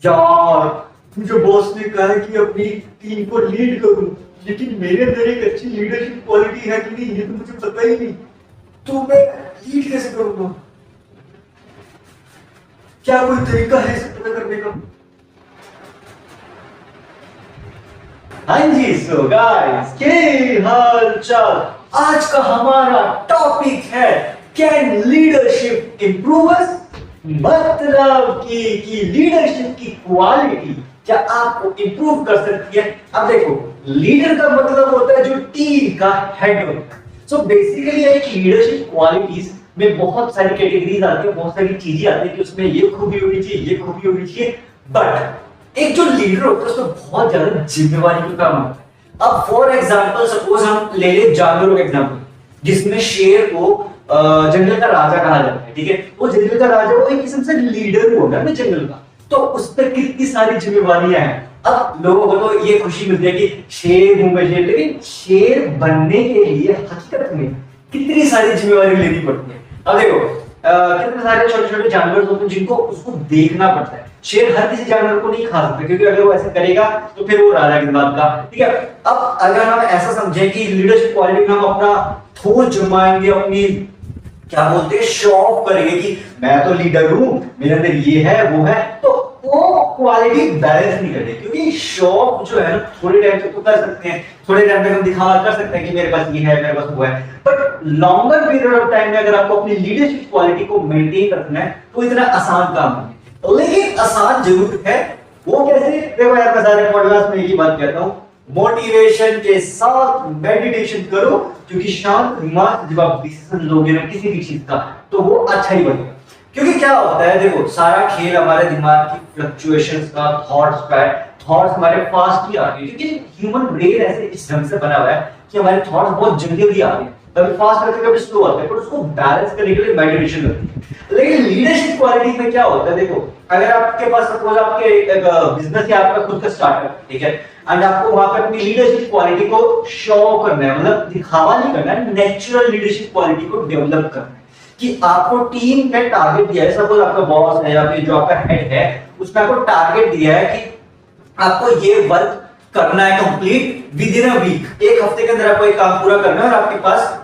यार, मुझे बॉस ने कहा है कि अपनी टीम को लीड करूं, लेकिन मेरे अंदर एक अच्छी लीडरशिप क्वालिटी है कि नहीं ये तो मुझे पता ही नहीं। तो मैं लीड कैसे करूंगा? क्या कोई तरीका है इसे पता करने का? हाँ जी, सो गाइस, के हाल चाल। आज का हमारा टॉपिक है कैन लीडरशिप इंप्रूव अस, मतलब कि लीडरशिप की क्वालिटी क्या आपको इंप्रूव कर सकती है। अब देखो, लीडर का मतलब होता है जो टीम का हेड होता है। सो बेसिकली एक लीडरशिप क्वालिटीज में बहुत सारी कैटेगरीज आती है, बहुत सारी चीजें आती है कि उसमें ये खूबी होनी चाहिए, ये खूबी होनी चाहिए। बट एक जो लीडर होता है उसमें बहुत ज्यादा जिम्मेवारी का काम होता है। अब फॉर एग्जांपल सपोज हम ले ले जानवरों का एग्जांपल, जिसमें शेर को जंगल का राजा कहा जाता है। ठीक है, वो जंगल का राजा वो एक किस्म से लीडर होगा ना जंगल का, तो उस पर कितनी सारी जिम्मेवारियां हैं। अब लोगों को तो ये खुशी मिलती है कि शेर हूं मैं, शेर, लेकिन शेर बनने के लिए हकीकत में कितनी सारी जिम्मेवारी लेनी पड़ती है। अब देखो, कितने सारे छोटे छोटे जानवर होते हैं जिनको उसको देखना पड़ता है। शेर हर किसी जानवर को नहीं खा सकता, क्योंकि अगर वो ऐसा करेगा तो फिर वो राजा की बात का। ठीक है, अब अगर हम ऐसा समझें कि लीडरशिप क्वालिटी में हम अपना ठोस जमाएंगे, अपनी क्या बोलते हैं शो ऑफ करेंगे कि मैं तो लीडर हूं, मेरे अंदर ये है वो है, तो वो क्वालिटी बैलेंस नहीं करती। क्योंकि शो ऑफ जो है ना, थोड़े टाइम तक तो कर सकते हैं, थोड़े टाइम तक हम दिखावा कर सकते हैं कि मेरे पास ये है, मेरे पास वो है, but longer period of time में अगर आपको अपनी लीडरशिप क्वालिटी को मेंटेन करना है तो इतना आसान काम नहीं है। लेकिन आसान जरूर है। वो कैसे? देखो यार, मैं सारे पॉडकास्ट में एक ही बात कहता हूं, मोटिवेशन के साथ मेडिटेशन करो, क्योंकि शांत दिमाग से जब आप डिसीजन लोगे ना किसी भी चीज का, तो वो अच्छा ही बनेगा। क्योंकि क्या होता है, देखो सारा खेल हमारे दिमाग की फ्लक्चुएशंस का, थॉट्स का है। थॉट्स हमारे फास्ट ही आते हैं, क्योंकि ह्यूमन ब्रेन ऐसे इस ढंग से बना हुआ है कि हमारे थॉट्स बहुत जल्दी आते हैं, कभी फास्ट आते हैं, कभी स्लो आते हैं, पर उसको बैलेंस करने के लिए मेडिटेशन करते हैं। लेकिन लीडरशिप क्वालिटी में क्या होता है, देखो अगर आपके पास सपोज आपके एक बिजनेस है, आपका खुद का स्टार्टअप, ठीक है, एंड आपको वहां पे अपनी लीडरशिप क्वालिटी को शो करना है, मतलब दिखावा नहीं करना है, नेचुरल लीडरशिप क्वालिटी को डेवलप करना है। कि आपको टीम का टारगेट दिया है, सपोज आपका बॉस है या फिर जो आपका हेड है, उसने आपको टारगेट दिया है कि आपको ये वर्क करना है complete within a week, एक हफ्ते के अंदर आपको एक काम पूरा करना है, और आपके पास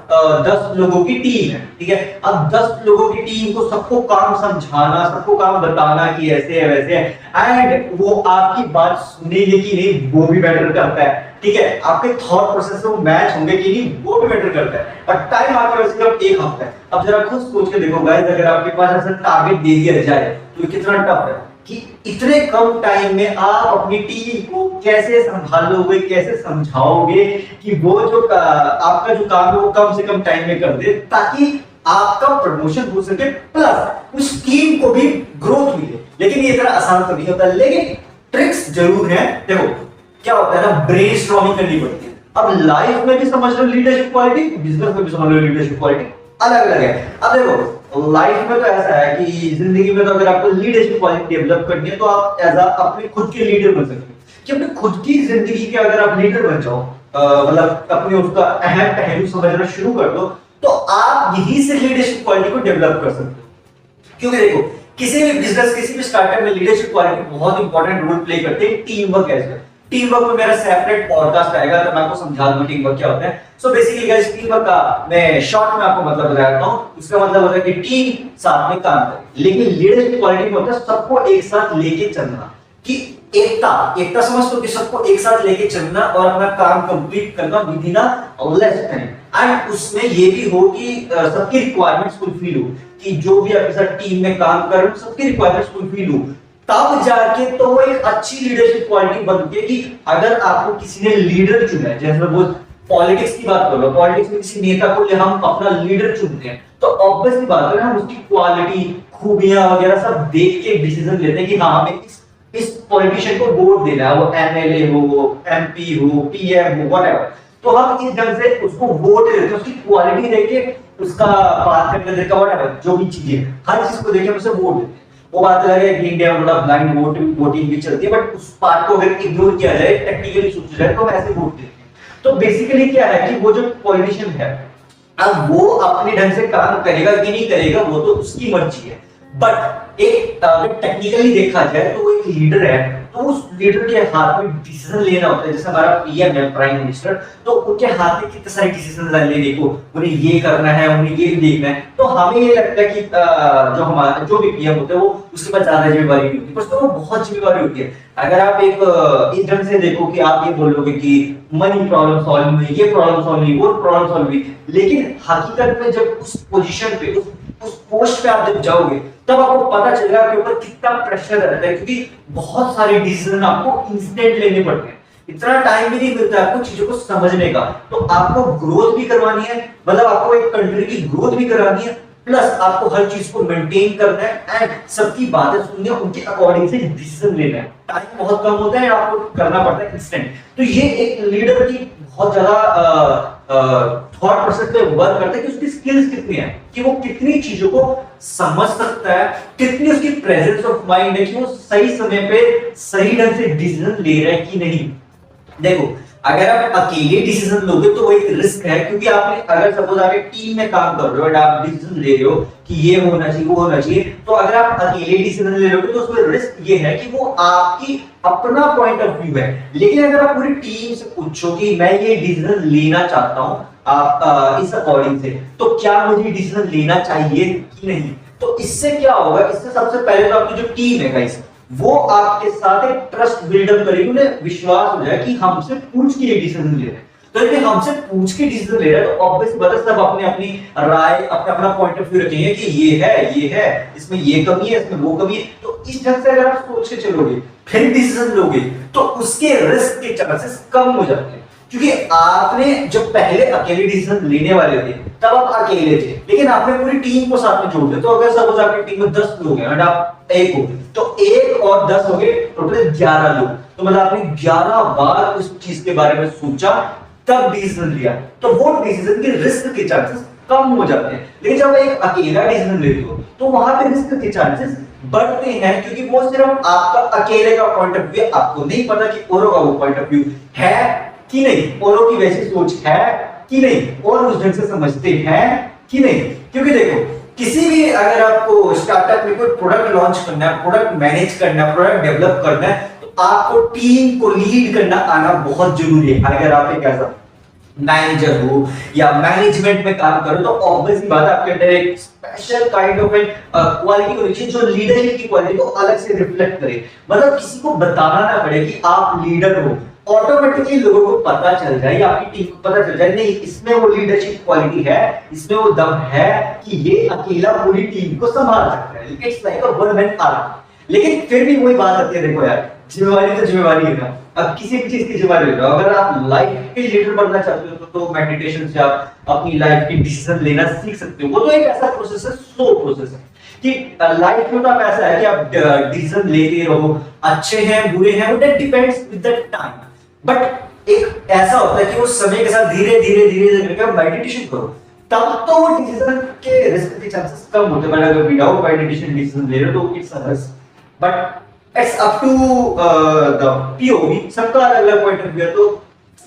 10 लोगों की टीम है। ठीक है, अब 10 लोगों की टीम को सबको काम समझाना, सबको काम बताना कि ऐसे है वैसे है, एंड वो आपकी बात सुनेंगे कि नहीं वो भी मैटर करता है। ठीक है, आपके थॉट प्रोसेस से वो मैच होंगे कि नहीं वो भी मैटर करता है। और टाइम आपके पास सिर्फ एक हफ्ता है। अब जरा खुद सोच के देखो गाइस, अगर आपके पास ऐसा टारगेट दे दिया जाए तो कितना टफ है कि इतने कम टाइम में आप अपनी टीम को कैसे संभालोगे, कैसे समझाओगे कि वो जो आपका जो काम है वो कम से कम टाइम में कर दे, ताकि आपका प्रमोशन हो सके, प्लस उस टीम को भी ग्रोथ मिले। लेकिन ये इतना आसान तो नहीं होता, लेकिन ट्रिक्स जरूर है। देखो क्या होता है ना, ब्रेनस्टॉर्मिंग करनी पड़ती है। अब लाइफ में भी समझ लो लीडरशिप क्वालिटी, बिजनेस में भी समझ लो लीडरशिप क्वालिटी, अलग अलग है। अब देखो लाइफ में तो ऐसा है कि जिंदगी में तो अगर आपको लीडरशिप क्वालिटी डेवलप करनी है तो आप एज अपने खुद के लीडर बन सकते हो। कि अपने खुद की जिंदगी के अगर आप लीडर बन जाओ, मतलब अपने उसका अहम पहलू समझना शुरू कर दो, तो आप यही से लीडरशिप क्वालिटी को डेवलप कर सकते हो। क्योंकि देखो किसी भी बिजनेस, किसी भी स्टार्टअप में लीडरशिप क्वालिटी बहुत इंपॉर्टेंट रोल प्ले करते हैं। टीम वर्क कैसे, टीम वर्क में मेरा सेपरेट पॉडकास्ट आएगा तो मैं आपको समझा दूंगा टीम वर्क क्या होता है। So basically guys, team work का मैं शॉर्ट में आपको मतलब बताता हूं। उसका मतलब होता है कि टीम साथ में काम करे। लेकिन लीडरशिप क्वालिटी में होता है सबको एक साथ लेके चलना, कि एकता समझ तो कि सबको एक साथ लेके चलना और अपना काम कंप्लीट करना with in a less time. And उसमें ये भी हो कि सबकी रिक्वायरमेंट्स फुलफिल हो, कि जो भी आपके साथ टीम में काम कर रहे हो सबकी रिक्वायरमेंट्स फुलफिल हो, तब जाके तो वो एक अच्छी लीडरशिप क्वालिटी बनती है। कि अगर आपको किसी ने लीडर चुना है, जैसे वो पॉलिटिक्स की बात करो, पॉलिटिक्स में किसी नेता को हम अपना लीडर चुनते हैं, तो ऑब्वियसली बात है हम उसकी क्वालिटी, खूबियां वगैरह सब देख के डिसीजन लेते हैं कि हाँ हमें इस पॉलिटिशियन को वोट देना है, वो एमएलए हो, एमपी हो, पीएम हो, व्हाटएवर। तो हम इस ढंग से उसको वोट देते हैं, उसकी क्वालिटी देख के, उसका बात करने तरीका, व्हाटएवर जो भी चीजें, हर चीज को देख के हम उसे वोट देते हैं। वो बात अलग है कि इंडिया में थोड़ा ब्लाइंड वोटिंग भी चलती है, बट उस पार्ट को अगर इग्नोर किया जाए, टेक्निकली सोचा जाए, तो हम ऐसे वोट देते हैं। तो बेसिकली क्या है कि वो जो पॉलिटिशियन है, अब वो अपने ढंग से काम करेगा कि नहीं करेगा वो तो उसकी मर्जी है, बट एक अगर टेक्निकली देखा जाए तो वो एक लीडर है, तो उस लीडर के हाथ में डिसीजन लेना होता है। जैसे हमारा पीएम है, प्राइम मिनिस्टर, तो उनके हाथ में कितने सारे डिसीजन ले, देखो उन्हें ये करना है, उन्हें ये देखना है। तो हमें ये लगता है कि जो हमारा जो भी पीएम होते हैं वो उसके पास ज्यादा जिम्मेवारी नहीं होती, पर वो बहुत जिम्मेवारी होती है। अगर आप एक इस ढंग से देखो कि आप ये बोलोगे कि मनी प्रॉब्लम सॉल्व हुई, ये प्रॉब्लम सॉल्व हुई, वो प्रॉब्लम सॉल्व हुई, लेकिन हकीकत में जब उस पोजीशन पे उस पोस्ट पे आप जब जाओगे तब आपको पता चलेगा कि ऊपर कितना प्रेशर रहता है, क्योंकि बहुत सारे डिसीजन आपको इंस्टेंट लेने पड़ते हैं। इतना टाइम भी नहीं मिलता आपको चीजों को समझने का। तो आपको ग्रोथ भी करवानी है, मतलब आपको एक कंट्री की ग्रोथ भी करवानी है, प्लस आपको हर चीज को मेंटेन करना है एंड सबकी बातें सुननी है, उनके अकॉर्डिंग से डिसीजन लेना है। टाइम बहुत कम होता है, आपको करना पड़ता है इंस्टेंट। तो ये एक लीडर की बहुत ज्यादा थॉट प्रोसेस पे वर्क करता है कि उसकी स्किल्स कितनी है, कि वो कितनी चीजों को समझ सकता है, कितनी उसकी प्रेजेंस ऑफ माइंड है कि वो सही समय पे सही ढंग से डिसीजन ले रहा है कि नहीं। देखो अगर आप अकेले डिसीजन लोगे तो वो एक रिस्क है, क्योंकि आपने अगर सपोज आप एक टीम में काम कर रहे हो और आप डिसीजन ले रहे हो कि ये होना चाहिए वो होना चाहिए, तो अगर आप अकेले डिसीजन ले लोगे तो उसमें रिस्क ये है कि वो आपकी अपना पॉइंट ऑफ व्यू है। लेकिन अगर आप पूरी टीम से पूछो कि मैं ये डिसीजन लेना चाहता हूं आप इस अकॉर्डिंग से, तो क्या मुझे डिसीजन लेना चाहिए कि नहीं, तो इससे क्या होगा, इससे सबसे पहले तो आपकी जो टीम है गाइस वो आपके साथ एक ट्रस्ट बिल्डअप करेगी, उन्हें विश्वास हो जाए कि हमसे पूछ के ये डिसीजन ले रहे हैं। तो यदि हमसे पूछ के डिसीजन ले रहे हैं तो ऑब्वियस बात है सब अपनी अपनी राय, अपना अपना पॉइंट ऑफ व्यू रखेंगे कि ये है, इसमें ये कमी है, इसमें वो कमी है। तो इस ढंग से अगर आप सोच के चलोगे फिर डिसीजन लोगे तो उसके रिस्क के चांसेस कम हो जाते हैं, क्योंकि आपने जब पहले अकेले डिसीजन लेने वाले थे तब आप अकेले थे, लेकिन आपने पूरी टीम को साथ में जोड़ दिया। तो अगर सपोज आपकी टीम में 10 लोग हैं और आप एक हो, तो 1 और 10 हो गए, टोटल 11 लोग। तो मतलब आपने 11 बार उस चीज के बारे में सोचा तब डिसीजन लिया, तो वो डिसीजन के रिस्क के चांसेस कम हो जाते हैं। लेकिन जब एक अकेला डिसीजन लेते हो तो वहां पे रिस्क के चांसेस बढ़ते हैं, क्योंकि वो सिर्फ आपका अकेले का पॉइंट ऑफ व्यू, आपको नहीं पता कि औरों का वो पॉइंट ऑफ व्यू है कि नहीं, औरों की वैसी सोच है कि नहीं, और उस ढंग से समझते हैं कि नहीं। क्योंकि देखो किसी भी अगर आपको स्टार्टअप में कोई प्रोडक्ट लॉन्च करना है, प्रोडक्ट मैनेज करना है, प्रोडक्ट डेवलप करना है, तो आपको टीम को लीड करना आना बहुत जरूरी है। अगर आप एक ऐसा मैनेजर हो या मैनेजमेंट में काम करो तो ऑब्वियसली बात है आपके अंदर एक स्पेशल काइंड ऑफ क्वालिटी होनी चाहिए जो लीडरशिप की क्वालिटी को अलग से रिफ्लेक्ट करे। मतलब किसी को बताना ना पड़े कि आप लीडर हो, ऑटोमेटिकली लोगों को पता चल जाए या आपकी टीम को पता चल जाए नहीं इसमें वो लीडरशिप क्वालिटी है, इसमें वो दम है कि ये अकेला पूरी टीम को संभाल सकता है। It's like a one man army. लेकिन फिर भी वही बात आती है, देखो यार जिम्मेवारी तो जिम्मेवारी है ना। अब किसी भी चीज की जिम्मेवारी लो, अगर आप लाइफ के लीडर बनना चाहते हो तो मेडिटेशन से आप अपनी लाइफ की डिसीजन लेना सीख सकते हो। वो तो एक ऐसा प्रोसेस है, स्लो प्रोसेस है कि लाइफ में तो आप ऐसा है कि आप डिसीजन लेते रहो, अच्छे हैं बुरे हैं, that depends with the time. But एक ऐसा होता है कि वो समय के साथ धीरे धीरे धीरे धीरे करके मेडिटेशन करो, तब तो वो डिसीजन के रिस्क के चांसेस कम होते हैं। अगर विदाउट मेडिटेशन डिसीजन ले रहे हो तो it's a risk. But it's up to the POV, सबका अलग अलग पॉइंट ऑफ व्यू है। तो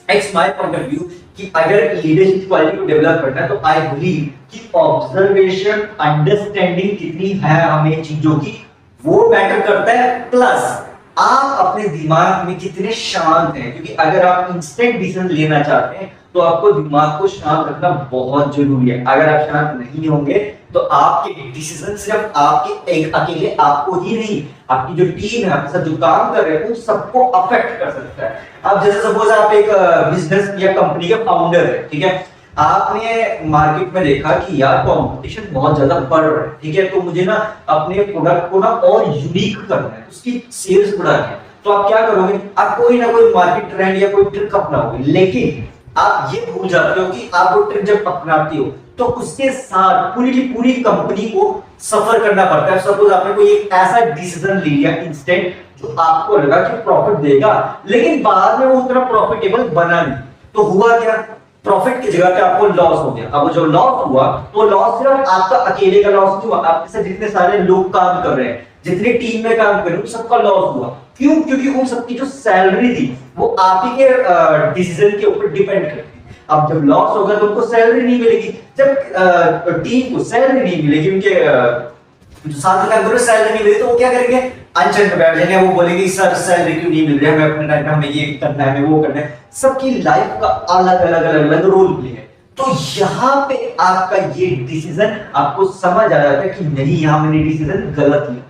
it's my point of view कि अगर लीडरशिप क्वालिटी को डेवलप करना है तो आई बिलीव कि ऑब्जर्वेशन, अंडरस्टैंडिंग कितनी है हमें चीजों की वो मैटर करता है, प्लस आप अपने दिमाग में कितने शांत हैं। क्योंकि अगर आप इंस्टेंट डिसीजन लेना चाहते हैं तो आपको दिमाग को शांत रखना बहुत जरूरी है। अगर आप शांत नहीं होंगे तो आपके डिसीजन सिर्फ आपके एक अकेले आपको ही नहीं, आपकी जो टीम है, आपके साथ जो काम कर रहे हैं उन सबको अफेक्ट कर सकता है। अब जैसे सपोज आप एक बिजनेस या कंपनी के फाउंडर है, ठीक है, आपने मार्केट में देखा कि यार कंपटीशन बहुत ज्यादा बढ़ रहा है, ठीक है, तो मुझे ना अपने प्रोडक्ट को ना और यूनिक करना है, उसकी सेल्स बढ़ानी है। तो आप क्या करोगे, आप कोई ना कोई मार्केट ट्रेंड या कोई ट्रिक अपनाओगे। लेकिन आप ये भूल जाते हो कि आप वो ट्रिक जब अपनाते हो तो उसके साथ पूरी की पूरी कंपनी को सफर करना पड़ता है। सपोज आपने कोई एक ऐसा डिसीजन ले लिया इंस्टेंट जो आपको लगा कि प्रॉफिट देगा, लेकिन बाद में वो उतना प्रॉफिटेबल बना नहीं, तो हुआ क्या, प्रॉफिट की जगह पे आपको लॉस हो गया। अब जो लॉस हुआ तो लॉस सिर्फ आपका अकेले का लॉस नहीं हुआ, आपके साथ जितने सारे लोग काम कर रहे हैं, जितनी टीम में काम कर रहे हैं, सबका लॉस हुआ। क्यों? क्योंकि उन सबकी जो सैलरी थी वो आप ही के डिसीजन के ऊपर डिपेंड करती। अब जब लॉस होगा तो उनको सैलरी नहीं मिलेगी, जब टीम को सैलरी नहीं मिलेगी, उनके जो साथ में काम करो सैलरी नहीं मिली तो वो क्या करेंगे, अनशन पे बैठ जाएंगे, वो बोलेंगे सर सैलरी क्यों नहीं मिल रही है, हमें अपने टाइम पे हमें ये करना है, हमें वो करना है। सबकी लाइफ का अलग अलग अलग अलग रोल प्ले है। तो यहाँ पे आपका ये डिसीजन आपको समझ आ जाता है कि नहीं, यहाँ मैंने डिसीजन गलत लिया।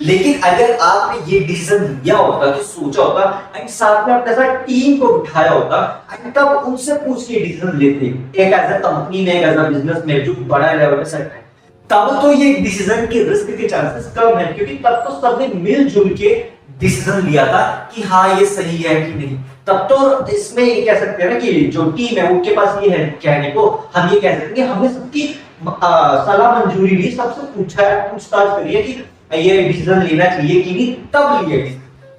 लेकिन अगर आपने ये डिसीजन लिया होता, कि सोचा होता एंड साथ में अपने साथ टीम को बिठाया होता एंड तब उनसे पूछ के डिसीजन लेते, एक एज अ कंपनी में, एक एज अ बिजनेस में जो बड़ा लेवल पे सेट है, तब तो ये डिसीजन के रिस्क के चांसेस कम है, क्योंकि तब तो सबने मिलजुल के डिसीजन लिया था कि हाँ ये सही है कि नहीं। तब तो इसमें ये कह सकते हैं ना कि जो टीम है उनके पास ये है कहने को, हम ये कह सकते हैं हमने सबकी सलाह मंजूरी ली, सबसे पूछा है, पूछताछ करी है कि ये डिसीजन लेना चाहिए कि नहीं, तब लिए,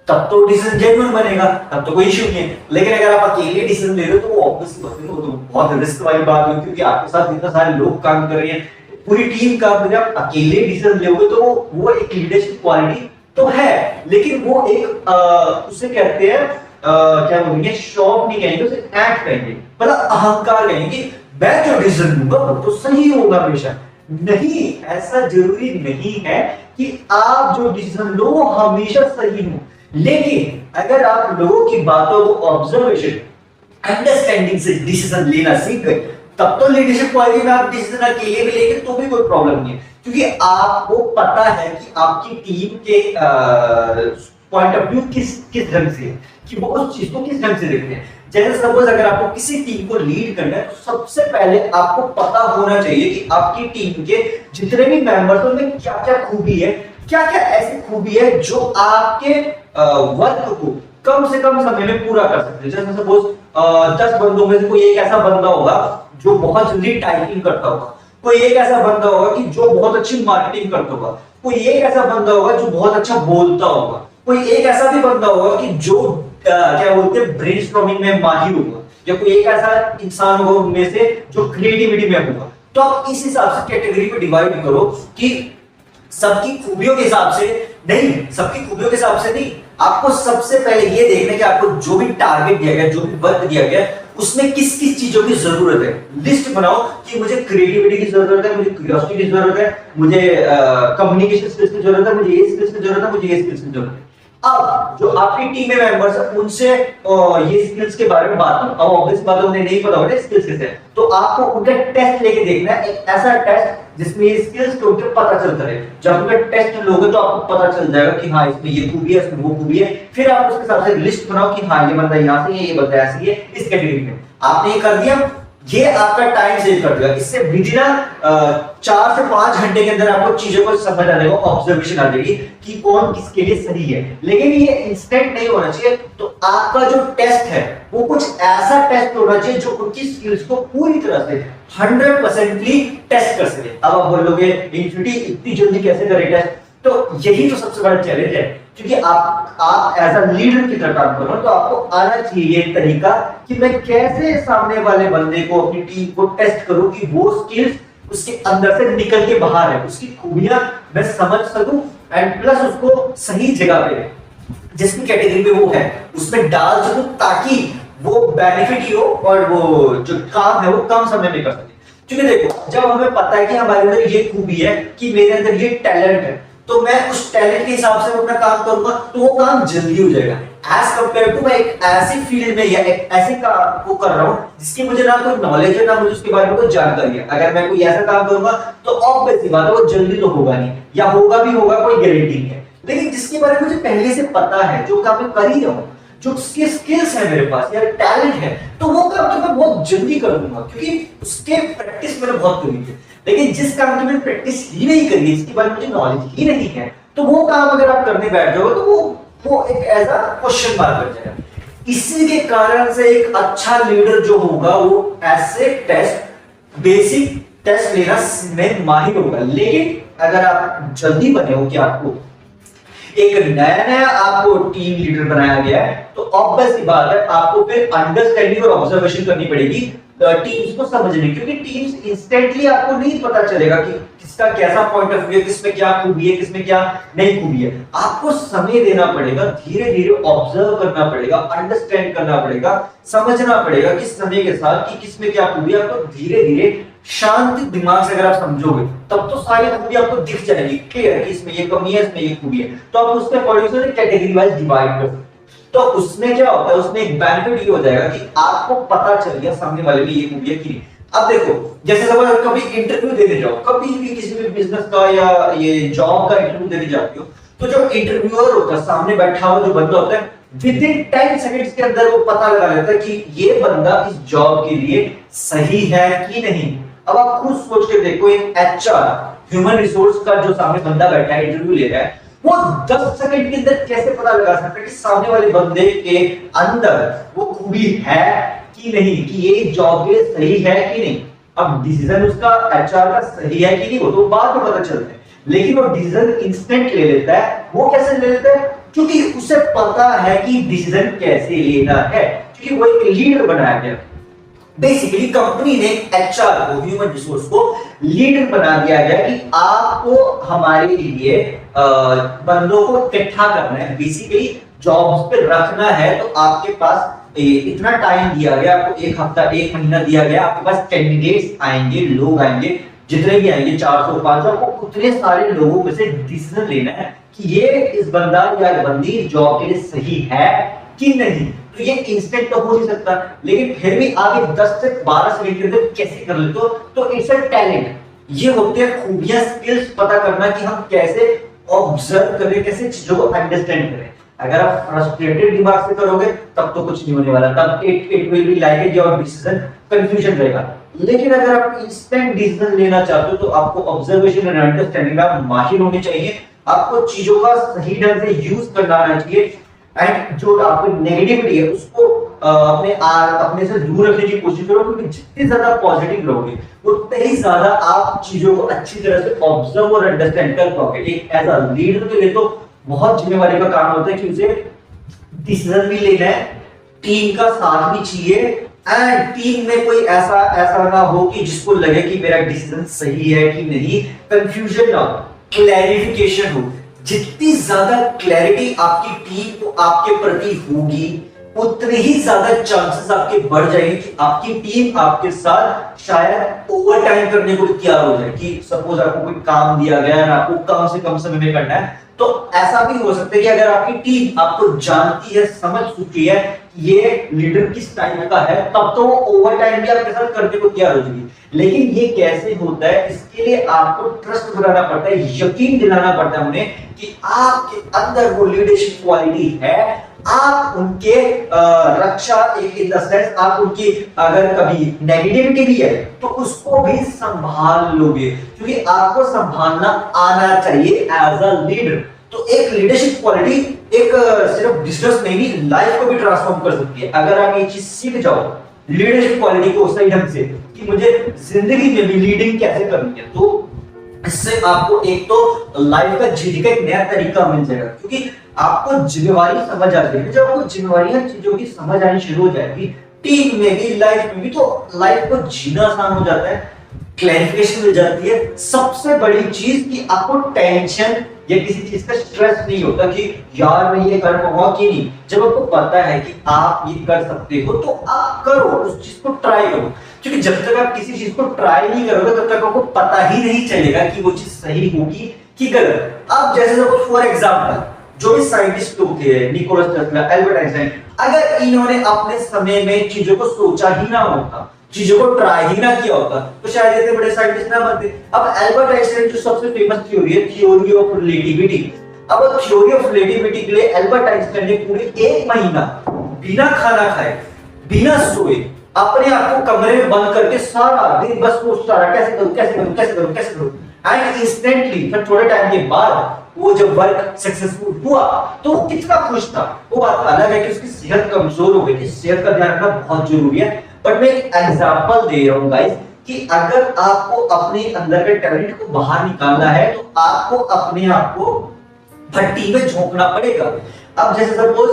तब तो डिसीजन जेन्युइन बनेगा, तब तो कोई इशू नहीं है। लेकिन अगर आप अकेले डिसीजन ले रहे हो तो वो ऑब्वियसली बात है, वो तो बहुत रिस्क वाली बात है, क्योंकि आपके साथ इतने सारे लोग काम कर रहे हैं, पूरी टीम काम कर रही है। आप अकेले डिसीजन लोगे तो वो एक लीडरशिप क्वालिटी तो है, लेकिन वो एक उसे कहते हैं क्या बोलेंगे, शौक नहीं कहेंगे उसे, एक्ट कहेंगे, मतलब अहंकार कहेंगे, मैं जो डिसीजन लूंगा वो तो सही होगा हमेशा। नहीं, ऐसा जरूरी नहीं है कि आप जो डिसीजन लो वो हमेशा सही हो, लेकिन अगर आप लोगों की बातों को ऑब्जर्वेशन अंडरस्टैंडिंग से डिसीजन लेना सीख गए, तब तो लीडरशिप क्वालिटी में आप डिसीजन अकेले भी लेंगे तो भी कोई प्रॉब्लम नहीं है, क्योंकि आपको पता है कि आपकी टीम के पॉइंट ऑफ व्यू किस ढंग से है, कि वो उस चीज को किस ढंग से देखते हैं। जैसे सपोज अगर आपको किसी टीम को लीड करना है तो सबसे पहले आपको पता होना चाहिए कि आपकी टीम के जितने भी मेंबर्स हैं उनमें क्या क्या खूबी है, क्या क्या ऐसी खूबी है जो आपके वर्क को कम से कम समय में पूरा कर सकते हैं। जैसे सपोज 10 बंदों में से कोई एक ऐसा बंदा होगा जो बहुत जल्दी टाइपिंग करता होगा, कोई एक ऐसा बंदा होगा कि जो बहुत अच्छी मार्केटिंग करता होगा, कोई एक ऐसा बंदा होगा जो बहुत अच्छा बोलता होगा, कोई एक ऐसा भी बंदा होगा कि जो क्या बोलते हैं ब्रेनस्टॉर्मिंग में माहिर होगा, या कोई एक ऐसा इंसान होगा उनमें से जो क्रिएटिविटी में होगा। तो आप इस हिसाब से कैटेगरी को डिवाइड करो कि सबकी खूबियों के हिसाब से नहीं, सबकी खूबियों के हिसाब से नहीं, आपको सबसे पहले ये देखना है कि आपको जो भी टारगेट दिया गया, जो भी वर्क दिया गया, उसमें किस किस चीजों की जरूरत है। लिस्ट बनाओ कि मुझे क्रिएटिविटी की जरूरत है, मुझे क्यूरियोसिटी की जरूरत है, मुझे कम्युनिकेशन स्किल्स की जरूरत है, मुझे ये स्किल्स की जरूरत है, मुझे ये स्किल्स की जरूरत है। अब जो आपकी टीम में मेंबर्स है उनसे ये स्किल्स के बारे में बात करो। अब ऑब्वियस बात है उन्हें नहीं पता होगा स्किल्स कैसे हैं, तो आपको उनका टेस्ट लेके देखना है, एक ऐसा टेस्ट जिसमें ये स्किल्स के उनके पता चलता रहे। जब उनका टेस्ट लोगे तो आपको पता चल जाएगा कि हाँ इसमें ये खूबी है, इसमें वो खूबी है। फिर आप उसके हिसाब से लिस्ट बनाओ कि हाँ ये बंदा यहाँ से है, ये बंदा ऐसी है, इस कैटेगरी में। आपने ये कर दिया, ये आपका टाइम सेव कर देगा। इससे विदिन 4 से 5 घंटे के अंदर आपको चीजों को समझ आ जाएगा, ऑब्जर्वेशन आ जाएगी कि कौन किसके लिए सही है। लेकिन ये इंस्टेंट नहीं होना चाहिए, तो आपका जो टेस्ट है वो कुछ ऐसा टेस्ट होना चाहिए जो उनकी स्किल्स को पूरी तरह से 100% टेस्ट कर सके। अब आप बोलोगे इन्फिनिटी इतनी जल्दी कैसे करे टेस्ट, तो यही तो सबसे बड़ा चैलेंज है, क्योंकि आप एज अ लीडर की तरह काम कर रहे हो, तो आपको आना चाहिए ये तरीका कि मैं कैसे सामने वाले बंदे को, अपनी टीम को टेस्ट करूं कि वो स्किल्स उसके अंदर से निकल के बाहर है, उसकी खूबियां मैं समझ सकूं एंड प्लस उसको सही जगह पे जिसकी कैटेगरी में वो है उसमें डाल सकूं, ताकि वो बेनिफिट ही हो और वो जो काम है वो कम समय में कर सके। क्योंकि देखो जब हमें पता है कि हमारे अंदर ये खूबी है, कि मेरे अंदर ये टैलेंट है, तो मैं उस टैलेंट के हिसाब से अपना काम करूंगा तो वो काम जल्दी हो जाएगा। एज कंपेयर टू मैं एक ऐसी फील्ड में या एक ऐसे काम को कर रहा हूं जिसकी मुझे ना कोई नॉलेज है, ना मुझे उसके बारे में कोई जानकारी है। अगर मैं कोई ऐसा काम करूंगा तो ऑब्वियस सी बात है वो जल्दी तो होगा नहीं, या होगा भी होगा कोई गारंटी नहीं है। लेकिन जिसके बारे में मुझे पहले से पता है, जो काम मैं कर ही रहा हूं, जो उसके स्किल्स है मेरे पास या टैलेंट है, तो वो काम तो मैं बहुत जल्दी कर दूंगा, क्योंकि उसके प्रैक्टिस मैंने बहुत करी है। लेकिन जिस काम की मैंने प्रैक्टिस ही नहीं करी, इसके बारे में मुझे नॉलेज ही नहीं है, तो वो काम अगर आप करने बैठ जाओगे तो वो एक ऐसा क्वेश्चन मार्क बन जाएगा। इसी के कारण से एक अच्छा लीडर जो होगा वो ऐसे टेस्ट, बेसिक टेस्ट लेना में माहिर होगा। लेकिन अगर आप जल्दी बने हो कि आपको एक नया आपको टीम लीडर बनाया गया है, तो ऑब्वियस सी बात है आपको फिर अंडरस्टैंडिंग और ऑब्जर्वेशन करनी पड़ेगी टीम्स को समझने, क्योंकि टीम्स इंस्टेंटली आपको नहीं पता चलेगा कि किसका कैसा पॉइंट ऑफ व्यू है, किसमें क्या खूबी है, किसमें क्या नहीं खूबी है। आपको समय देना पड़ेगा, धीरे धीरे ऑब्जर्व करना पड़ेगा, अंडरस्टैंड करना पड़ेगा, समझना पड़ेगा किस समय के साथ कि किसमें क्या खूबी है। आपको धीरे धीरे शांत दिमाग से अगर आप समझोगे तब तो सारी खूबी आपको दिख जाएगी क्लियर कि इसमें ये कमी है, इसमें ये खूबी है, तो आप उसके अकॉर्डिंग से कैटेगरी वाइज डिवाइड कर सकते हो। तो उसमें क्या होता है, उसमें एक बेनिफिट ये हो जाएगा कि आपको पता चल गया सामने वाले में ये खूबी है कि नहीं। अब देखो जैसे सपोज कभी इंटरव्यू देने जाओ, कभी भी किसी भी बिजनेस का या ये जॉब का इंटरव्यू देने जाते हो, तो जो इंटरव्यूअर होता है सामने बैठा हुआ जो बंदा होता है, विद इन 10 सेकंड्स के अंदर वो पता लगा लेता है कि ये बंदा इस जॉब के लिए सही है कि नहीं। अब आप खुद सोच के देखो, एक एचआर ह्यूमन रिसोर्स का जो सामने बंदा बैठा है इंटरव्यू ले रहा है, वो 10 सेकंड के अंदर कैसे पता लगा सकता है कि सामने वाले बंदे के अंदर वो खूबी है कि नहीं, कि ये जॉब के लिए सही है कि नहीं। अब डिसीजन उसका एचआर का सही है कि नहीं वो तो बाद में पता चलता है, लेकिन वो डिसीजन इंस्टेंट ले लेता है। वो कैसे ले लेता है, क्योंकि उसे पता है कि डिसीजन कैसे लेना है, क्योंकि वो एक लीडर बनाया गया। बेसिकली कंपनी ने एचआर को, ह्यूमन रिसोर्स को लीडर बना दिया गया कि आपको हमारे लिए बंदों को इकट्ठा करना है, बेसिकली जॉब्स पे रखना है, तो आपके पास इतना टाइम दिया गया, आपको एक हफ्ता एक महीना दिया गया, आपके पास कैंडिडेट्स आएंगे, लोग आएंगे, जितने भी आएंगे 400 500, आपको उतने सारे लोगों में से डिसीजन लेना है कि ये इस बंदा या बंदी जॉब के लिए सही है कि नहीं। तो ये इंस्टेंट तो हो नहीं सकता, लेकिन फिर भी आगे 10 से 12 सेकंड के अंदर कैसे कर लेते हो, तो इट्स अ टैलेंट। ये होते हैं खूबियां, स्किल्स पता करना कि हम कैसे ऑब्जर्व करें, कैसे चीजों को अंडरस्टैंड करें। अगर आप फ्रस्ट्रेटेड दिमाग से करोगे तब तो कुछ नहीं होने वाला, तब it will be like your decision confusion रहेगा। लेकिन अगर आप इंस्टेंट डिसीजन लेना चाहते हो तो आपको ऑब्जर्वेशन एंड अंडरस्टैंडिंग में माहिर होने चाहिए, आपको चीजों का सही ढंग से यूज करना आना चाहिए, एंड जो आपकी नेगेटिविटी है उसको अपने से दूर रखने की कोशिश करो, क्योंकि जितने ज्यादा पॉजिटिव रहोगे उतने ही ज्यादा आप चीजों को अच्छी तरह से ऑब्जर्व और अंडरस्टैंड कर पाओगे। एक एज अ लीडर के लिए तो बहुत जिम्मेवारी का काम होता है कि उसे डिसीजन भी लेना है, टीम का साथ भी चाहिए, एंड टीम में कोई ऐसा ना हो कि जिसको लगे कि मेरा डिसीजन सही है कि नहीं, कंफ्यूजन ना हो, क्लैरिफिकेशन हो। जितनी ज्यादा क्लैरिटी आपकी टीम को आपके प्रति होगी उतने ही ज्यादा चांसेस आपके बढ़ जाएंगे कि आपकी टीम आपके साथ शायद ओवर टाइम करने को तैयार हो जाए। कि सपोज आपको कोई काम दिया गया है, आपको कम से कम समय में करना है, तो ऐसा भी हो सकता है कि अगर आपकी टीम आपको जानती है, समझ चुकी है ये लीडर किस टाइप का है, तब तो वो ओवर टाइम भी आपके साथ करने को तैयार हो जाएगी। लेकिन ये कैसे होता है, इसके लिए आपको ट्रस्ट बनाना पड़ता है, यकीन दिलाना पड़ता है उन्हें कि आपके अंदर वो लीडरशिप क्वालिटी है। आप उनके रक्षा, एक इन द सेंस आप उनकी अगर कभी नेगेटिविटी भी है तो उसको भी संभाल लोगे, क्योंकि आपको संभालना आना चाहिए एज अ लीडर। तो एक लीडरशिप क्वालिटी एक सिर्फ बिजनेस में ही लाइफ को भी ट्रांसफॉर्म कर सकती है। अगर आप ये चीज सीख जाओ लीडरशिप क्वालिटी को सही ढंग से कि मुझे जिंदगी में भी लीडिंग कैसे करनी है, तो इससे आपको एक तो लाइफ का जीने का एक नया तरीका मिल जाएगा, क्योंकि आपको जिम्मेवारी समझ आ जाएगी। जब आपको जिम्मेवारियां चीजों की समझ आनी शुरू हो जाएगी, टीम में भी लाइफ में भी, तो लाइफ को जीना आसान हो जाता है, क्लैरिफिकेशन मिल जाती है। सबसे बड़ी चीज कि आपको टेंशन या किसी चीज का स्ट्रेस नहीं होता कि यार मैं ये कर पाऊंगा कि नहीं। जब आपको पता है कि आप ये कर सकते हो तो आप करो, उस चीज को ट्राई करो, क्योंकि जब तक आप किसी चीज को ट्राई नहीं करोगे तब तक आपको पता ही नहीं चलेगा कि वो चीज सही होगी कि गलत। अब जैसे सपोज फॉर एग्जांपल जो भी साइंटिस्ट लोग थे, निकोलस टेस्ला, एल्बर्ट आइंस्टाइन, अगर इन्होंने अपने समय में चीजों को सोचा ही ना होता, चीजों को ट्राई ही ना किया होता, तो शायद इतने बड़े साइंटिस्ट ना बनते। अब एल्बर्ट आइंस्टाइन जो सबसे फेमस थ्योरी है, थ्योरी ऑफ रिलेटिविटी, अब थ्योरी ऑफ रिलेटिविटी के लिए एल्बर्ट आइंस्टाइन ने पूरे 1 महीना बिना खाना खाए, बिना सोए, अपने आप को कमरे में बंद करके सारा दिन बस सोचता रहा कैसे करूं कैसे करूं कैसे करूं कैसे करूं, एंड इंस्टेंटली फिर थोड़े टाइम के बाद वो जब वर्क सक्सेसफुल हुआ तो वो कितना खुश था। वो बात अलग है कि उसकी सेहत कमजोर हो गई थी, सेहत का ध्यान रखना बहुत जरूरी है। बट मैं एक एग्जांपल दे रहा हूं गाइस कि अगर आपको अपने अंदर के टैलेंट को बाहर निकालना है तो आपको अपने आप को भट्टी में झोंकना पड़ेगा। अब जैसे सपोज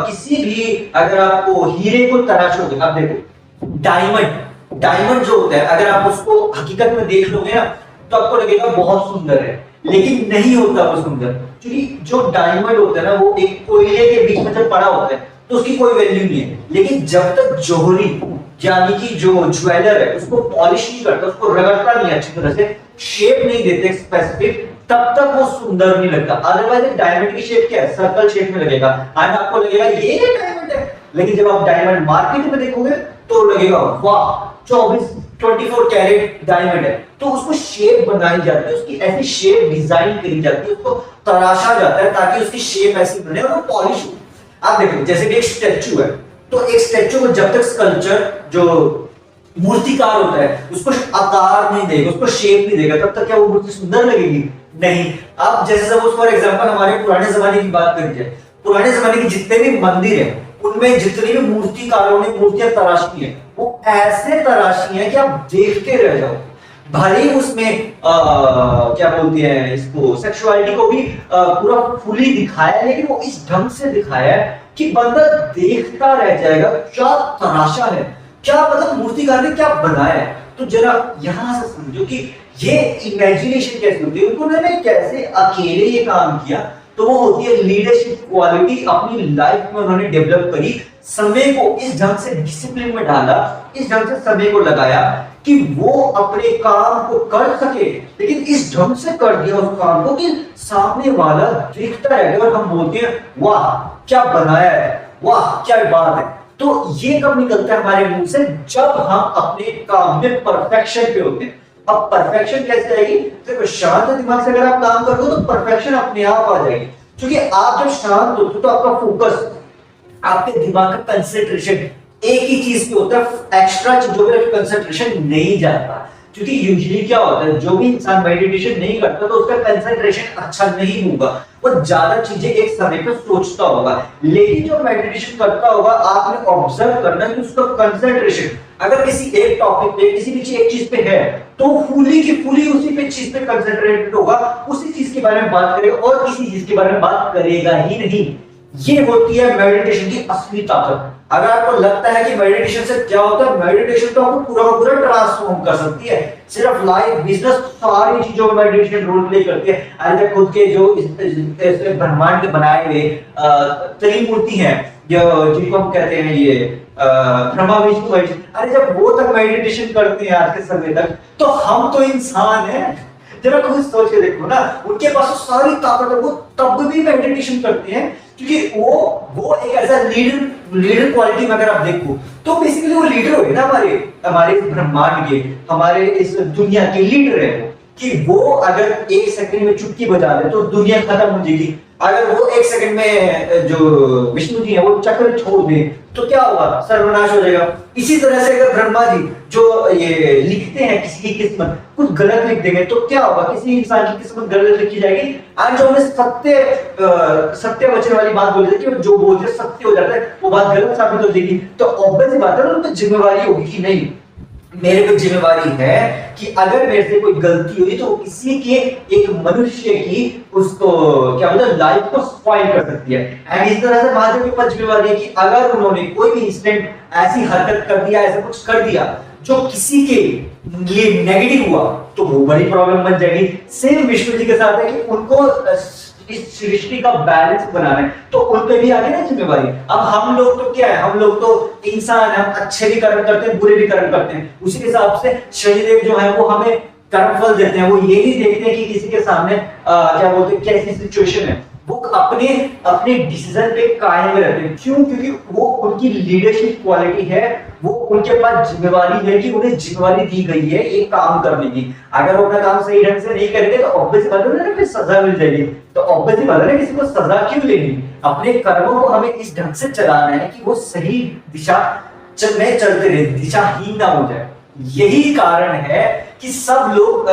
किसी भी अगर आपको हीरे को तराशोगे, आप देखो डायमंड जो होता है अगर आप उसको हकीकत में देख लोगे ना तो आपको लगेगा बहुत सुंदर है, लेकिन नहीं होता वो सुंदर, क्योंकि जो डायमंड होता है ना वो एक कोयले के बीच में जब पड़ा होता है तो उसकी कोई वैल्यू नहीं है। लेकिन जब तक जौहरी यानी कि जो ज्वेलर है उसको पॉलिश नहीं करता, उसको रगड़ता नहीं अच्छी तरह से, शेप नहीं देते स्पेसिफिक, तब तक वो सुंदर नहीं लगता। अदरवाइज डायमंड की शेप क्या है, सर्कल शेप में लगेगा, एंड आपको लगेगा ये डायमंड है। लेकिन जब आप डायमंड मार्केट में देखोगे तो लगेगा वाह 24 कैरेट डायमंड है। तो उसको शेप बनाई जाती है, उसकी ऐसी शेप डिजाइन करी जाती है, उसको तराशा जाता है ताकि उसकी शेप ऐसी बने और वो पॉलिश हो। आप देखो जैसे कि एक स्टैचू है, तो एक स्टैचू को जब तक स्कल्पचर जो मूर्तिकार होता है उसको आकार नहीं देगा, उसको शेप नहीं देगा, तब तक क्या वो मूर्ति सुंदर लगेगी? नहीं। अब जैसे सपोज फॉर एग्जांपल हमारे पुराने जमाने की बात करी जाए, पुराने जमाने के जितने भी मंदिर हैं उनमें जितने भी मूर्तिकारों ने मूर्तियां तराशी हैं वो ऐसे तराशी हैं कि आप देखते रह जाओ। भले ही उसमें क्या बोलते हैं इसको, सेक्सुअलिटी को भी पूरा फुली दिखाया है, लेकिन वो इस ढंग से दिखाया है कि बंदा देखता रह जाएगा क्या तराशा है, क्या मतलब मूर्तिकार ने क्या बनाया है। तो जरा यहां से समझो कि ये इमेजिनेशन कैसे होती है, उन्होंने कैसे अकेले ये काम किया। तो वो होती है लीडरशिप क्वालिटी, अपनी लाइफ में उन्होंने डेवलप करी, समय को इस ढंग से डिसिप्लिन में डाला, इस ढंग से समय को लगाया कि वो अपने काम को कर सके, लेकिन इस ढंग से कर दिया उस काम को कि सामने वाला देखता है और हम बोलते हैं वाह क्या बनाया है, वाह क्या बात है। तो ये कब निकलता है हमारे मुंह से, जब हम अपने काम में परफेक्शन पे होते हैं। अब परफेक्शन कैसे आएगी? देखो शांत दिमाग से अगर आप काम करोगे तो परफेक्शन अपने आप आ जाएगी, क्योंकि आप जब शांत होते हो तो आपका फोकस, आपके दिमाग का कंसंट्रेशन एक ही चीज पे होता है, एक्स्ट्रा चीजों पे कंसंट्रेशन नहीं जाता। क्योंकि यूजुअली क्या होता है, जो भी इंसान मेडिटेशन नहीं करता तो उसका कंसंट्रेशन अच्छा नहीं होगा, वो ज्यादा चीजें एक समय पे सोचता होगा। लेकिन जो मेडिटेशन करता होगा, आपने ऑब्जर्व करना कि उसका कंसंट्रेशन अगर किसी एक टॉपिक पे, किसी भी एक चीज पे है, तो फुली की फुली उसी पे चीज पे कंसंट्रेटेड होगा, उसी चीज के बारे में बात करेगा और किसी चीज के बारे में बात करेगा ही नहीं। ये होती है मेडिटेशन की असली ताकत। अगर आपको लगता है कि मेडिटेशन से क्या होता है, मेडिटेशन तो आपको पूरा का पूरा ट्रांसफॉर्म कर सकती है। सिर्फ लाइफ, बिजनेस, सारी चीजों में मेडिटेशन रोल प्ले करती है। अरे खुद के जो इस ब्रह्मांड के बनाए हुए त्रिमूर्ति हैं, जो जिनको हम कहते हैं ये ब्रह्मा विष्णु महेश, अरे जब वो तक मेडिटेशन करते हैं आज के समय तक, तो हम तो इंसान हैं। जरा खुद सोच के देखो ना, उनके पास तो सारी ताकत है, वो तब भी मेडिटेशन करते हैं, क्योंकि वो एक ऐसा लीडर क्वालिटी में अगर आप देखो तो बेसिकली वो लीडर हो गए ना, हमारे ब्रह्मांड के, हमारे इस दुनिया के लीडर है वो। कि वो अगर एक सेकंड में चुटकी बजा दे तो दुनिया खत्म हो जाएगी। अगर वो एक सेकंड में जो विष्णु जी है वो चक्र छोड़ दे तो क्या होगा, सर्वनाश हो जाएगा। इसी तरह से अगर ब्रह्मा जी जो ये लिखते हैं किसी की किस्मत कुछ गलत लिख देंगे तो क्या होगा, किसी इंसान की किस्मत गलत लिखी जाएगी। आज जो उन्हें सत्य वचन वाली बात बोली जाती है, जो बोलते सत्य हो जाता है वो बात गलत साबित हो जाएगी। तो ऑब्वियस बात है उन पर जिम्मेवारी होगी कि नहीं, मेरे पे जिम्मेवारी है कि अगर मेरे से कोई गलती हुई तो किसी के एक मनुष्य की उसको क्या बोलते लाइफ को स्पॉइल कर सकती है। एंड इस तरह से महादेव के ऊपर जिम्मेवारी है कि अगर उन्होंने कोई भी इंसिडेंट ऐसी हरकत कर दिया, ऐसा कुछ कर दिया जो किसी के लिए नेगेटिव हुआ तो वो बड़ी प्रॉब्लम बन जाएगी। सेम विष्णु जी के साथ है कि उनको इस सृष्टि का बैलेंस बनाना है, तो उन पे भी आगे ना जिम्मेवारी। अब हम लोग तो क्या है, हम लोग तो इंसान, हम अच्छे भी कर्म करते हैं, बुरे भी कर्म करते हैं। उसी के हिसाब से शनिदेव जो है वो हमें कर्मफल देते हैं। वो ये नहीं देखते हैं कि किसी के सामने क्या बोलते हैं कैसी सिचुएशन है, वो अपने डिसीजन पे कायम रहते हैं। क्यों? क्योंकि वो उनकी लीडरशिप क्वालिटी है, वो उनके पास जिम्मेवारी है कि उन्हें जिम्मेवारी दी गई है एक काम करने की। अगर वो अपना काम सही ढंग से नहीं करेंगे तो ऑब्वियस बात है ना, फिर सजा मिल जाएगी। तो ऑब्वियस बात है ना, किसी को सजा क्यों लेनी? अपने कर्मों को हमें इस ढंग से चलाना है कि वो सही दिशा में चलते रहे, दिशाहीन ना हो जाए। यही कारण है कि सब लोग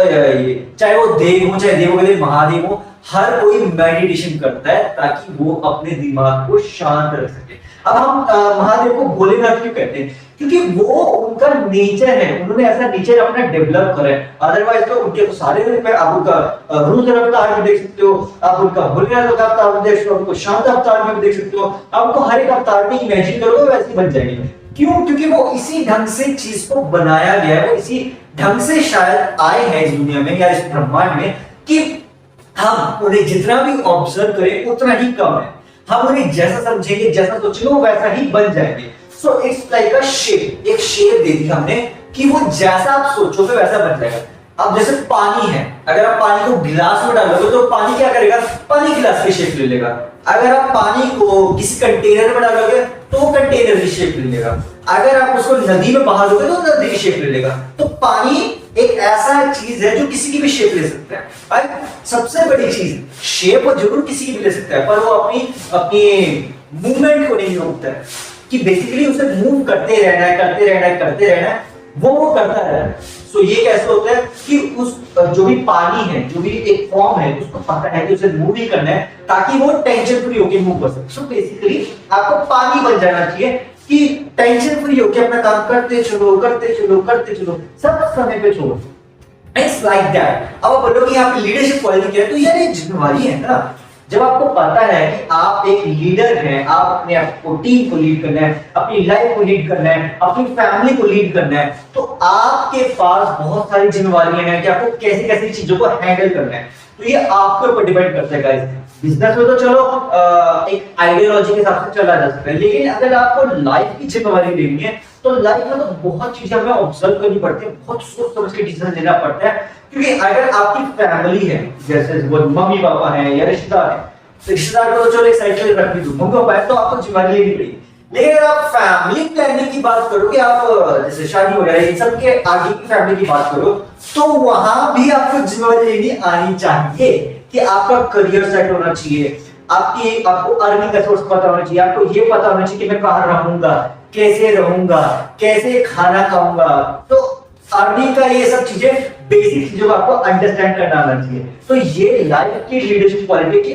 चाहे वो देव हो, चाहे देवों के देव महादेव हो, हर कोई मेडिटेशन करता है ताकि वो अपने दिमाग को शांत रख सके। अब हम महादेव को भोलेनाथ क्यों कहते हैं? क्योंकि वो उनका नेचर है, उन्होंने ऐसा नेचर अपना डेवलप करा है। अदरवाइज तो उनके तो सारे रूप है, आप उनका रुद्र अवतार में देख सकते हो, आप उनका भोलेनाथ अवतार में देख सकते हो, उनको शांत अवतार में देख सकते हो, आप उनको हर एक अवतार में इमेजिन करोगे वैसे बन जाएंगे। क्यों? क्योंकि वो इसी ढंग से चीज को बनाया गया है, वो इसी ढंग से शायद आए हैं इस दुनिया में या इस ब्रह्मांड में कि हम उन्हें जितना भी ऑब्जर्व करें उतना ही कम है। हम उन्हें जैसा समझेंगे, जैसा सोचेंगे, वो वैसा ही बन जाएंगे। So it's like a shape, एक शेप दे दी हमने कि वो जैसा आप सोचोगे वैसा बन जाएगा। अब जैसे पानी है, अगर आप पानी को गिलास में डालोगे तो पानी क्या करेगा, पानी गिलास की शेप ले लेगा। अगर आप पानी को किसी कंटेनर में डालोगे तो वो कंटेनर की शेप ले लेगा। अगर आप उसको नदी में बहा दोगे तो नदी की शेप ले लेगा। तो पानी एक ऐसा चीज है जो किसी की भी शेप ले सकता है। और सबसे बड़ी चीज, शेप जरूर किसी की भी ले सकता है, पर वो अपनी अपनी मूवमेंट को नहीं रोकता है, कि बेसिकली उसे मूव करते रहना है, करते रहना है, करते रहना है, वो करता है। सो ये कैसे होता है कि उस जो भी पानी है, जो भी एक फॉर्म है, उसको पता है कि उसे मूव ही करना है ताकि वो टेंशन फ्री होकर मूव कर सके। सो बेसिकली आपको पानी बन जाना चाहिए कि टेंशन फ्री होकर अपना काम करते चलो, करते चलो, करते चलो, सब समय पे छोड़ो। It's like that. अब आप बोलोगे यहाँ पे लीडरशिप क्वालिटी क्या है, तो यार ये जिम्मेवारी है ना। जब आपको पता है कि आप एक लीडर हैं, आप अपने आपको टीम को लीड करना है, अपनी लाइफ को लीड करना है, अपनी फैमिली को लीड करना है, तो आपके पास बहुत सारी जिम्मेवारियां हैं कि आपको कैसी कैसी चीजों को हैंडल करना है। तो ये आपके ऊपर डिपेंड करता है गाइस। बिजनेस में तो चलो एक आइडियोलॉजी के हिसाब से चला जा सकता है, लेकिन अगर आपको लाइफ की जिम्मेवारी लेनी है तो लाइफ में तो बहुत चीजें हमें ऑब्जर्व करनी पड़ती है, बहुत सोच समझ के डिसीजन लेना पड़ता है। क्योंकि अगर आपकी फैमिली है, जैसे वो मम्मी पापा हैं या रिश्तेदार हैं, तो रिश्तेदार को तो चलो एक साइड पे रख दो, मम्मी पापा है तो आपको जिम्मेदारी लेनी पड़ेगी। लेकिन अगर आप फैमिली प्लानिंग की बात करोगे, आप जैसे शादी वगैरह इन सब के आगे की फैमिली की बात करो, तो वहां भी आपको जिम्मेदारी लेनी आनी चाहिए कि आपका करियर सेट होना चाहिए, आपको अर्निंग का सोर्स पता होना चाहिए, आपको ये पता होना चाहिए कि मैं कहां रहूंगा, कैसे रहूंगा, कैसे खाना खाऊंगा। तो अर्निंग का ये सब चीजें बेसिक चीजों को आपको अंडरस्टैंड करना आना चाहिए। तो ये लाइफ की लीडरशिप क्वालिटी की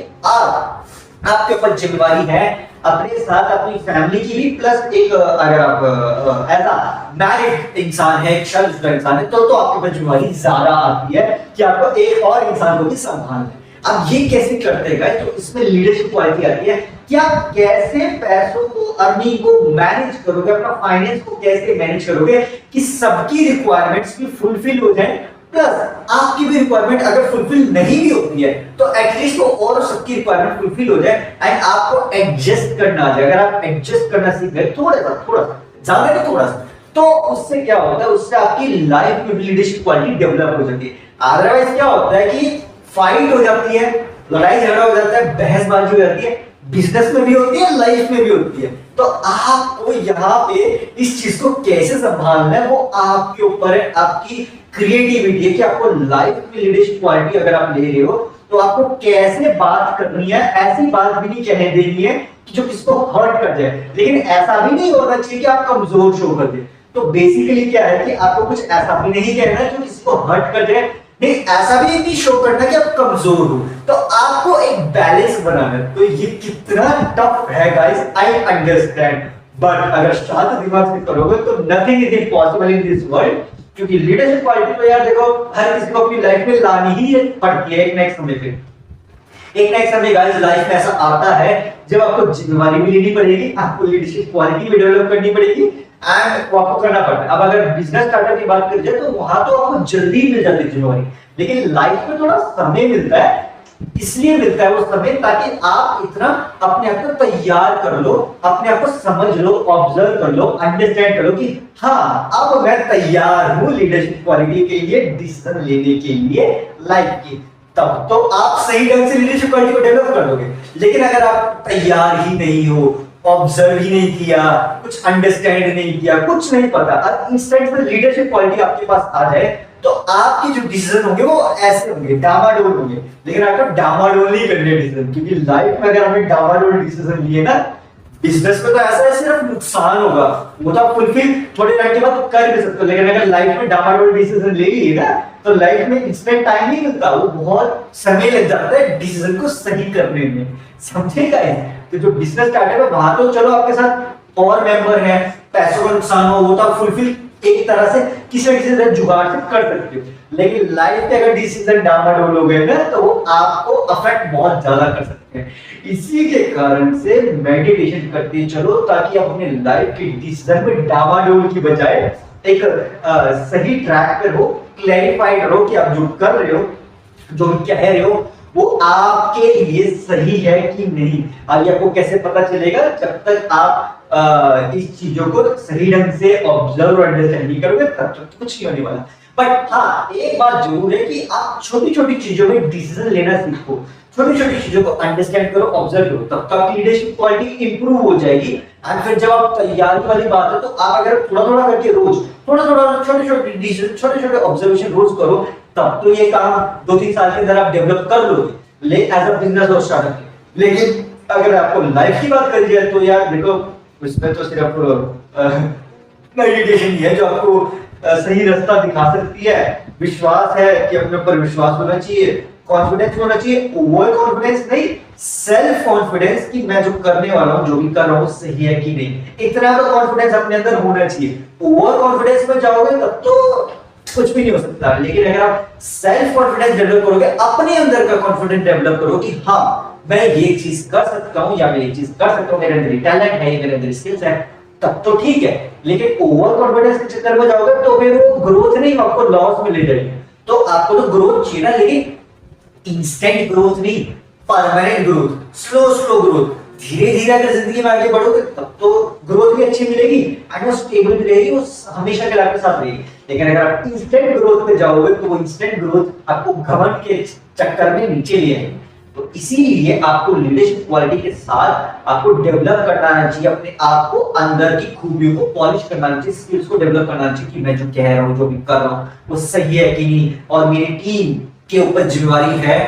आपके ऊपर जिम्मेवारी है, अपने साथ अपनी फैमिली की भी, प्लस एक अगर आप एज अ मैरिड इंसान है, एक शादीशुदा इंसान है, तो आपके ऊपर जिम्मेवारी ज्यादा आती है कि आपको एक और इंसान को भी संभालना है। अब ये कैसे करते हैं, तो इसमें लीडरशिप क्वालिटी आती है कि आप कैसे पैसों को, अर्निंग को मैनेज करोगे, अपना फाइनेंस को कैसे मैनेज करोगे कि सबकी रिक्वायरमेंट्स भी फुलफिल हो जाए, प्लस आपकी भी रिक्वायरमेंट अगर फुलफिल नहीं भी होती है तो एटलीस्ट वो और सबकी रिक्वायरमेंट फुलफिल हो जाए एंड आपको एडजस्ट करना आ जाए। अगर आप एडजस्ट करना सीख गए थोड़ा सा ज्यादा नहीं थोड़ा सा, तो उससे क्या होता है, उससे आपकी लाइफ में भी लीडरशिप क्वालिटी डेवलप हो जाती है। अदरवाइज क्या होता है कि फाइट हो जाती है, लड़ाई झगड़ा हो जाता है, बहसबाजी हो जाती है, बिजनेस में भी होती है, लाइफ में भी होती है। तो आपको यहाँ पे इस चीज को कैसे संभालना है वो आपके ऊपर है, आपकी क्रिएटिविटी है कि आपको लाइफ में लीडरशिप क्वालिटी अगर आप ले रहे हो तो आपको कैसे बात करनी है। ऐसी बात भी नहीं कहने देनी है कि जो किसको हर्ट कर जाए, लेकिन ऐसा भी नहीं होना चाहिए कि आप कमजोर शो कर दे। तो बेसिकली क्या है कि आपको कुछ ऐसा भी नहीं कहना है जो किसी को हर्ट कर जाए, नहीं ऐसा भी नहीं शो करना कि आप कमजोर हो। तो आपको एक बैलेंस बनाना है। तो ये कितना टफ है गाइस, आई अंडरस्टैंड, बट अगर शांत दिमाग से करोगे तो nothing is impossible in this world. क्योंकि लीडरशिप क्वालिटी तो यार देखो हर किसी को अपनी लाइफ में लानी ही पड़ती है एक ना एक समय पे। एक ना एक समय गाइस लाइफ में ऐसा आता है जब आपको जिम्मेवारी भी लेनी पड़ेगी, आपको लीडरशिप क्वालिटी भी डेवलप करनी पड़ेगी एंड वो आपको करना पड़ता है। अब अगर बिजनेस स्टार्टअप की बात करी जाए तो वहां तो आपको जल्दी मिल जाती है जिम्मेवारी, लेकिन लाइफ में थोड़ा समय मिलता है। इसलिए मिलता है वो समय ताकि आप इतना अपने आप को तैयार कर लो, अपने आप को समझ लो, ऑब्जर्व कर लो, अंडरस्टैंड करो कि हाँ अब मैं तैयार हूं लीडरशिप क्वालिटी के लिए, डिसीजन लेने के लिए लाइफ की। तब तो आप सही ढंग से लीडरशिप क्वालिटी को डेवलप कर लोगे। लेकिन अगर आप तैयार ही नहीं हो, ऑब्जर्व ही नहीं किया, कुछ अंडरस्टैंड नहीं किया, कुछ नहीं पता, अब इंस्टेंट में लीडरशिप क्वालिटी आपके पास आ जाए तो आपके जो डिसीजन होंगे वो ऐसे होंगे, डामाडोल होंगे। लेकिन आपको डामाडोल नहीं करने डिसीजन, क्योंकि लाइफ में अगर हमने डामाडोल डिसीजन लिए ना, बिजनेस में तो ऐसा है सिर्फ नुकसान होगा, वो तो आप फुलफिल थोड़े टाइम के बाद कर भी सकते हो। लेकिन अगर लाइफ में डामाडोल डिसीजन ले लिए ना तो लाइफ में इंस्टेंट टाइम नहीं मिलता, वो बहुत समय लग जाता है डिसीजन को सही करने में, समझेगा। तो जो बिजनेस स्टार्टअप है वहां तो चलो आपके साथ और मेंबर हैं, पैसों का नुकसान हो वो तो आप फुलफिल एक तरह से किसी न किसी तरह जुगाड़ से कर सकते हो। लेकिन लाइफ में अगर डिसीजन डामाडोल हो गए ना तो वो आपको अफेक्ट बहुत ज्यादा कर सकते हैं। इसी के कारण से मेडिटेशन करते चलो ताकि आप अपने लाइफ के डिसीजन में डामाडोल की बजाय एक सही ट्रैक पर हो, क्लैरिफाइड रहो कि आप जो कर रहे हो, जो कह रहे हो वो आपके लिए सही है कि नहीं। अब ये आपको कैसे पता चलेगा? जब तक आप इस चीजों को सही ढंग से ऑब्जर्व और अंडरस्टैंड नहीं करोगे तब तक कुछ नहीं होने वाला। बट हाँ, एक बात जरूर है कि आप छोटी छोटी चीजों में डिसीजन लेना सीखो, छोटी छोटी चीजों को अंडरस्टैंड करो, ऑब्जर्व करो, तब तक आपकी लीडरशिप क्वालिटी इंप्रूव हो जाएगी। एंड फिर जब आप तैयारी वाली बात है तो आप अगर थोड़ा थोड़ा करके रोज थोड़ा थोड़ा छोटे छोटे डिसीजन, छोटे छोटे ऑब्जर्वेशन रोज करो, तब तो ये काम 2-3 साल के अंदर आप डेवलप कर लोगे ले एज अ बिजनेस और स्टार्टअप। लेकिन अगर आपको लाइफ की बात करी जाए तो यार देखो, उसमें तो सिर्फ मेडिटेशन ही है जो आपको सही रास्ता दिखा सकती है। विश्वास है कि अपने ऊपर विश्वास होना चाहिए, कॉन्फिडेंस होना चाहिए, ओवर कॉन्फिडेंस नहीं, सेल्फ कॉन्फिडेंस कि मैं जो करने वाला हूं, जो भी कर रहा हूं सही है कि नहीं। इतना तो कॉन्फिडेंस अपने अंदर होना चाहिए। ओवर कॉन्फिडेंस में जाओगे तब तो कुछ भी नहीं हो सकता। लेकिन अगर आप सेल्फ कॉन्फिडेंस डेवलप करोगे, अपने अंदर का कॉन्फिडेंस डेवलप करोगे कि हाँ मैं ये चीज कर सकता हूं या मैं ये चीज कर सकता हूं, मेरे अंदर टैलेंट है, मेरे अंदर स्किल्स है, तब तो ठीक है। लेकिन ओवर कॉन्फिडेंस के चक्कर में जाओगे तो फिर वो ग्रोथ नहीं, आपको लॉस में ले जाएगी। तो आपको तो ग्रोथ चाहिए ना, लेकिन इंस्टेंट ग्रोथ नहीं, परमानेंट ग्रोथ, स्लो ग्रोथ। धीरे धीरे अगर जिंदगी में आगे बढ़ोगे तब तो ग्रोथ भी अच्छी मिलेगी एंड वो स्टेबल भी रहेगी, वो हमेशा के लिए आपके साथ रहेगी। लेकिन अगर आप इंस्टेंट ग्रोथ पे जाओगे तो वो इंस्टेंट ग्रोथ आपको घमंड के चक्कर में नीचे ले आएगी। तो इसीलिए आपको लीडरशिप क्वालिटी के साथ आपको डेवलप करना आना चाहिए, अपने आप को, अंदर की खूबियों को पॉलिश करना चाहिए, स्किल्स को डेवलप करना चाहिए कि मैं जो कह रहा हूँ, जो भी कर रहा हूँ वो सही है कि नहीं, और मेरी टीम के ऊपर जिम्मेवारी है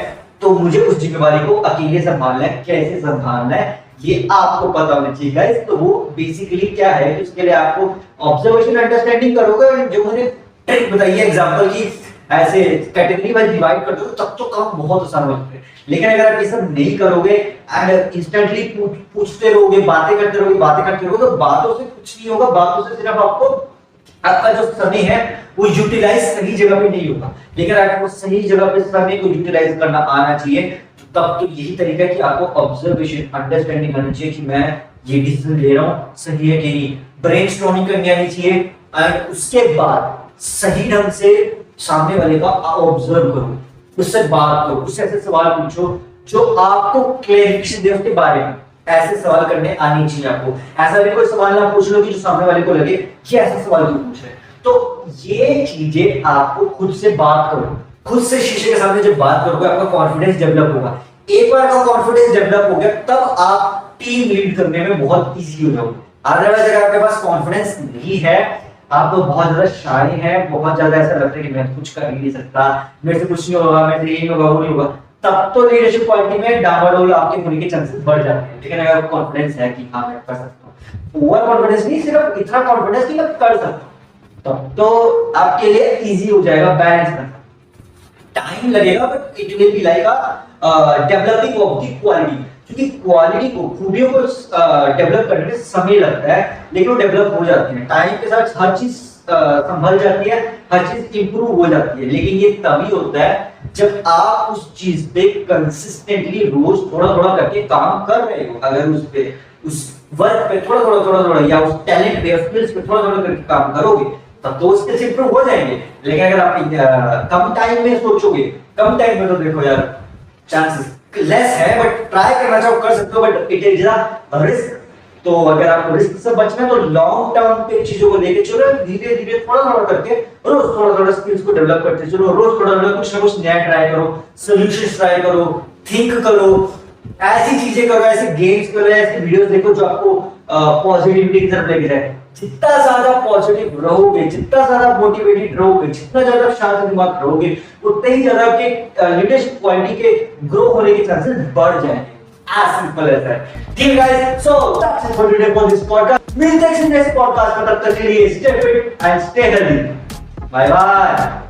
तो मुझे उस जिम्मेवारी को अकेले संभालना है, कैसे संभालना है ये आपको पता होना चाहिए गाइस। तो वो बेसिकली क्या है, उसके लिए आपको ऑब्जर्वेशन अंडरस्टैंडिंग करोगे, जो मैंने ट्रिक बताई है एग्जांपल की, ऐसे कैटेगरी वाइज डिवाइड कर दो तब तो काम बहुत आसान हो जाता है। लेकिन अगर आप ये सब नहीं करोगे एंड इंस्टेंटली पूछते रहोगे, बातें करते रहोगे तो बातों से कुछ नहीं होगा। बातों से सिर्फ आपको आपका जो समय है वो यूटिलाइज सही जगह पे नहीं होगा। लेकिन आपको सही जगह पे समय को यूटिलाइज करना आना चाहिए। तब तो यही तरीका है कि आपको ऑब्जर्वेशन अंडरस्टैंडिंग आनी चाहिए कि मैं ये डिसीजन ले रहा हूँ सही है कि नहीं, ब्रेनस्टॉर्मिंग करनी आनी चाहिए एंड उसके बाद सही ढंग से सामने वाले का ऑब्जर्व करो, उससे बात करो, उससे ऐसे सवाल पूछो जो आपको क्लैरिफिकेशन दे उसके बारे में। ऐसे सवाल करने आनी चाहिए आपको। ऐसा भी कोई सवाल ना पूछ लो कि जो सामने वाले को लगे कि ऐसा सवाल क्यों पूछ रहे हैं। तो ये चीजें आपको खुद से बात करो, खुद से शीशे के सामने जब बात करोगे आपका कॉन्फिडेंस डेवलप होगा। एक बार का कॉन्फिडेंस डेवलप हो गया तब आप टीम लीड करने में बहुत इजी हो जाओगे। अदरवाइज अगर आपके पास कॉन्फिडेंस नहीं है, आप तो बहुत ज्यादा शाय हैं, बहुत ज्यादा ऐसा लगता है कि मैं कुछ कर ही नहीं सकता, मेरे से कुछ नहीं होगा, मेरे से ये नहीं होगा, वो नहीं होगा, तब तो लीडरशिप क्वालिटी में डामाडोल आपके होने के चांसेस बढ़ जाते हैं। लेकिन अगर कॉन्फिडेंस है कि हाँ मैं कर सकता हूँ, ओवर कॉन्फिडेंस नहीं, सिर्फ इतना कॉन्फिडेंस कि मैं कर सकता हूँ, तब तो आपके लिए इजी हो जाएगा बैलेंस करना। टाइम लगेगा but it will be like a developing of the quality, क्योंकि क्वालिटी को, खूबियों को डेवलप करने में समय लगता है लेकिन वो डेवलप हो जाती है। टाइम के साथ हर चीज संभल जाती है, हर चीज इंप्रूव हो जाती है। लेकिन ये तभी होता है जब आप उस चीज पे कंसिस्टेंटली रोज थोड़ा थोड़ा करके काम कर रहे हो। अगर उस पे, उस वर्क पे थोड़ा थोड़ा या उस टैलेंट पे, स्किल्स पे थोड़ा थोड़ा करके काम करोगे तब तो स्किल्स इंप्रूव हो जाएंगे। लेकिन अगर आप कम टाइम में सोचोगे, कम टाइम में तो देखो यार चांसेस लेस है, बट ट्राई करना चाहो कर सकते हो, but it is a risk. तो अगर आपको रिस्क से बचना है तो लॉन्ग टर्म पे चीजों को लेके चलो, धीरे धीरे थोड़ा थोड़ा करके रोज थोड़ा थोड़ा स्किल्स को डेवलप करते चलो, रोज थोड़ा थोड़ा कुछ ना कुछ नया ट्राई करो, सॉल्यूशंस ट्राई करो, थिंक करो, ऐसी चीजें करो, ऐसे गेम्स करो, ऐसे वीडियोस देखो जो आपको पॉजिटिविटी की तरफ लेके जाए। जितना ज्यादा पॉजिटिव रहोगे, जितना ज्यादा मोटिवेटेड रहोगे, जितना ज्यादा शांत दिमाग रहोगे, उतना ही ज्यादा आपके लीडरशिप क्वालिटी के ग्रो होने के चांसेस बढ़ जाएंगे। As simple as that. Dear guys, so that's it for today for this podcast. मिलते हैं नेक्स्ट पॉडकास्ट में, तब तक के लिए stay fit and stay healthy. Bye bye.